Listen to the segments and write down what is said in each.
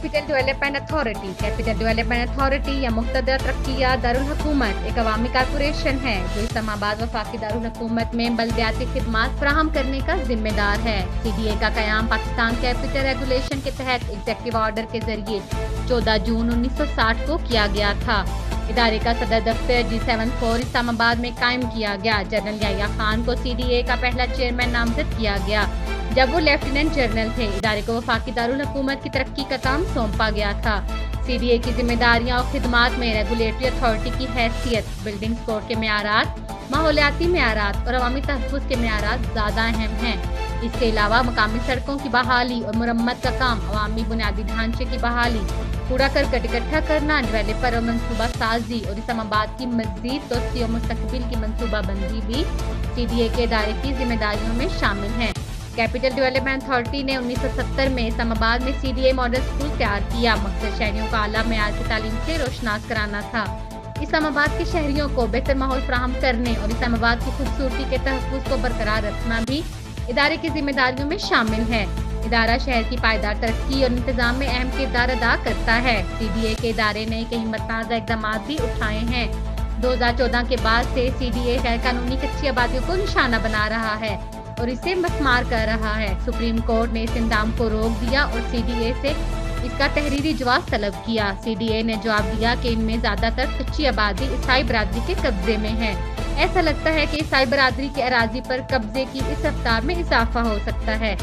Capital development authority. Capital development authority या मुख्तदर तरक्कियात दारुल हुकूमत एक अवामी कारपोरेशन है जो इस्लामाबाद वफाकी दारुल हुकूमत में बलदियाती खिदमात फराहम करने का जिम्मेदार है। CDA का क़याम पाकिस्तान कैपिटल रेगुलेशन के तहत एग्जेक्टिव ऑर्डर के जरिए 14 जून 1960 को किया गया था। इदारे का सदर दफ्तर G74 इस्लामाबाद में कायम किया गया। जनरल याह्या खान को CDA का पहला चेयरमैन नामजद किया गया जब वो लेफ्टिनेंट जनरल थे। इदारे को वफाकी दारुल हुकूमत की तरक्की का काम सौंपा गया था। CDA की जिम्मेदारियां और खिदमात में रेगुलेटरी अथॉरिटी की हैसियत, बिल्डिंग्स कोड के मेयारात, माहौलियाती मेयारात और अवामी तहफ़्फ़ुज़ के मेयारात ज़्यादा अहम हैं। इसके अलावा मकामी सड़कों की बहाली और मुरम्मत का काम, अवामी बुनियादी ढांचे की बहाली, कूड़ा करकट इकट्ठा करना, डेवलपर और मनसूबा साजी और इस्लामाबाद की मज़ीद तोसी और मुस्तक़बिल की मनसूबा बंदी भी CDA के इदारे की जिम्मेदारियों में शामिल हैं। कैपिटल डेवलपमेंट अथॉरिटी ने 1970 में इस्लामाबाद में CDA मॉडल स्कूल तैयार किया। मकसद शहरियों को आला मेयार की तालीम से रोशनास कराना था। इस्लामाबाद के शहरियों को बेहतर माहौल फराहम करने और इस्लामाबाद की खूबसूरती के तहफ़्फ़ुज़ को बरकरार रखना भी इदारे की जिम्मेदारियों में शामिल है। इदारा शहर की पायदार तरक्की और इंतजाम में अहम किरदार अदा करता है। CDA के इदारे ने कई मतनाज़ा इक़दाम भी उठाए हैं। 2014 के बाद से CDA गैर कानूनी कच्ची आबादियों को निशाना बना रहा है और इसे मस्मार कर रहा है। सुप्रीम कोर्ट ने इस इंदाम को रोक दिया और CDA से इसका तहरीरी जवाब तलब किया। CDA ने जवाब दिया कि इनमें ज्यादातर कच्ची आबादी ईसाई बरादरी के कब्जे में है। ऐसा लगता है कि ईसाई बरादरी की अराजी पर कब्जे की इस रफ्तार में इजाफा हो सकता है।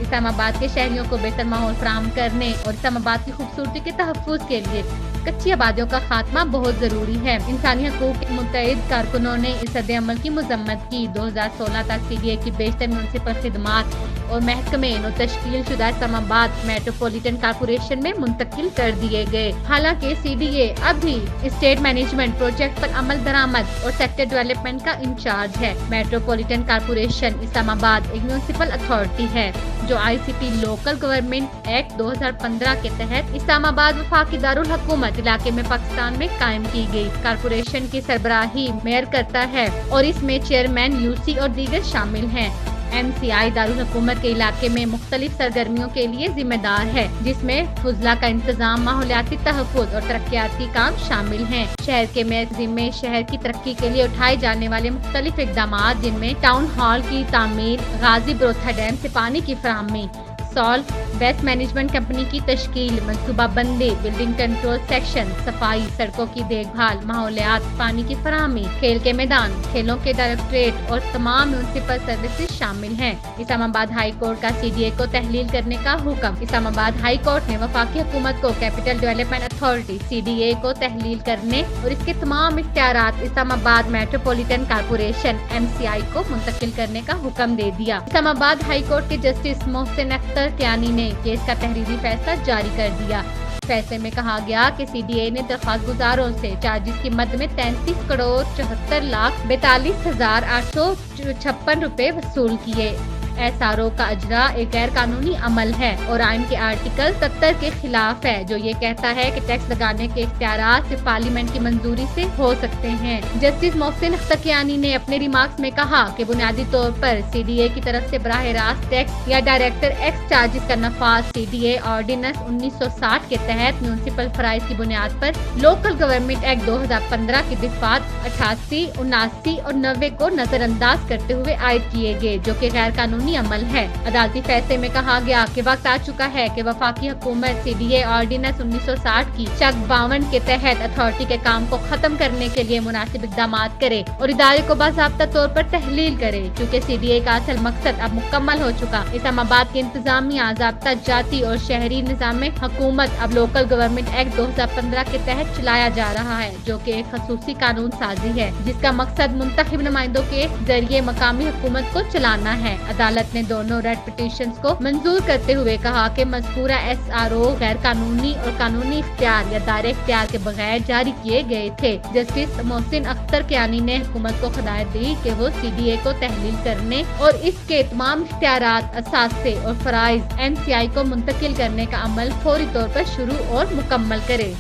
इस्लामाबाद के शहरियों को बेहतर माहौल फराहम करने और इस्लामाबाद की खूबसूरती के तहफ़्फ़ुज़ के लिए कच्ची आबादियों का खात्मा बहुत जरूरी है। इंसानी हकूक़ के मुतअद्दिद कारकुनों ने इस रद्द-ए-अमल की मज़म्मत की। 2016 तक CDA की बेशतर म्युनिसिपल खिदमात और महकमे तश्कील शुदा इस्लामाबाद मेट्रोपॉलिटन कारपोरेशन में मुंतकिल कर दिए गए। हालांकि CDA अब भी स्टेट मैनेजमेंट प्रोजेक्ट पर अमल दरामद और सेक्टर डेवलपमेंट का इंचार्ज है। मेट्रोपॉलिटन कारपोरेशन इस्लामाबाद एक म्युनिसिपल अथॉरिटी है जो ICT लोकल गवर्नमेंट एक्ट 2015 के तहत इस्लामाबाद वफाकी दारुल हुकूमत इलाके में पाकिस्तान में कायम की गई। कारपोरेशन की सरबराही मेयर करता है और इसमें चेयरमैन UC और दीगर शामिल हैं। MCI दारुल हुकूमत के इलाके में मुख्तलिफ सरगर्मियों के लिए जिम्मेदार है जिसमें फुजला का इंतजाम, माहौलियाती तहफ़्फ़ुज़ और तरक्याती काम शामिल हैं। शहर के मेयर जिम्मे शहर की तरक्की के लिए उठाए जाने वाले मुख्तलिफ इक़दाम जिनमें टाउन हॉल की तामीर, गाजी ब्रोथा डैम से पानी की फराहमी, सॉल्ट वेस्ट मैनेजमेंट कंपनी की तश्कील, मनसूबा बंदी, बिल्डिंग कंट्रोल सेक्शन, सफाई, सड़कों की देखभाल, माहौलियात, पानी की फराहमी, खेल के मैदान, खेलों के डायरेक्टरेट और तमाम म्युनिसिपल सर्विसेज शामिल हैं। इस्लामाबाद हाई कोर्ट का CDA को तहलील करने का हुक्म। इस्लामाबाद हाई कोर्ट ने वफाकी हुकूमत को कैपिटल डेवलपमेंट अथॉरिटी CDA को तहलील करने और इसके तमाम इख्तियारात इस्लामाबाद मेट्रोपॉलिटन कारपोरेशन MCI को मुंतकिल करने का हुक्म दे दिया। इस्लामाबाद हाई कोर्ट के जस्टिस मोहसिन अख्तर कियानी ने केस का तहरीरी फैसला जारी कर दिया। फैसले में कहा गया कि CDA ने दरख्वास्त गुजारों से चार्जिस की मद में 33 करोड़ 74 लाख 42,856 रुपए वसूल किए। SRO का अजरा एक गैर कानूनी अमल है और आइन के आर्टिकल 70 के खिलाफ है जो ये कहता है कि टैक्स लगाने के इख्तियारात सिर्फ पार्लियामेंट की मंजूरी से हो सकते हैं। जस्टिस मोहसिन अख्तर कियानी ने अपने रिमार्क्स में कहा कि बुनियादी तौर पर CDA की तरफ से बराह रास्त टैक्स या डायरेक्टर एक्स चार्जिस का नफाज CDA ऑर्डिनेंस 1960 के तहत म्युनिसिपल फराइज की बुनियाद पर लोकल गवर्नमेंट एक्ट 2015 की दफात 88, 79 और 90 को नजरअंदाज करते हुए आयद किए गए जो कि गैर कानूनी अमल है। अदालती फैसले में कहा गया कि वक्त आ चुका है कि वफाकी हुकूमत CDA ऑर्डिनेंस 1960 की चक 52 के तहत अथॉरिटी के काम को खत्म करने के लिए मुनासिब इक़दाम करे और इदारे को बाज़ाब्ता तौर पर तहलील करे। क्योंकि CDA का असल मकसद अब मुकम्मल हो चुका। इस्लामाबाद की इंतजामिया, ज़ाब्ता जाती और शहरी निज़ाम हुकूमत अब लोकल गवर्नमेंट एक्ट 2015 के तहत चलाया जा रहा है जो कि एक खसूसी कानून साजी है जिसका मकसद मुंतखब नुमाइंदों के जरिए मकामी हुकूमत को चलाना है। अदालत ने दोनों रेड पिटीशंस को मंजूर करते हुए कहा कि मज़कूरा SRO गैर कानूनी और कानूनी इख्तियार या दायरे इख्तियार के बगैर जारी किए गए थे। जस्टिस मोहसिन अख्तर कियानी ने हुकूमत को हिदायत दी कि वो CDA को तहलील करने और इसके तमाम इख्तियारात, असासे और फराइज MCI को मुंतकिल करने का अमल फौरी तौर पर शुरू और मुकम्मल करे।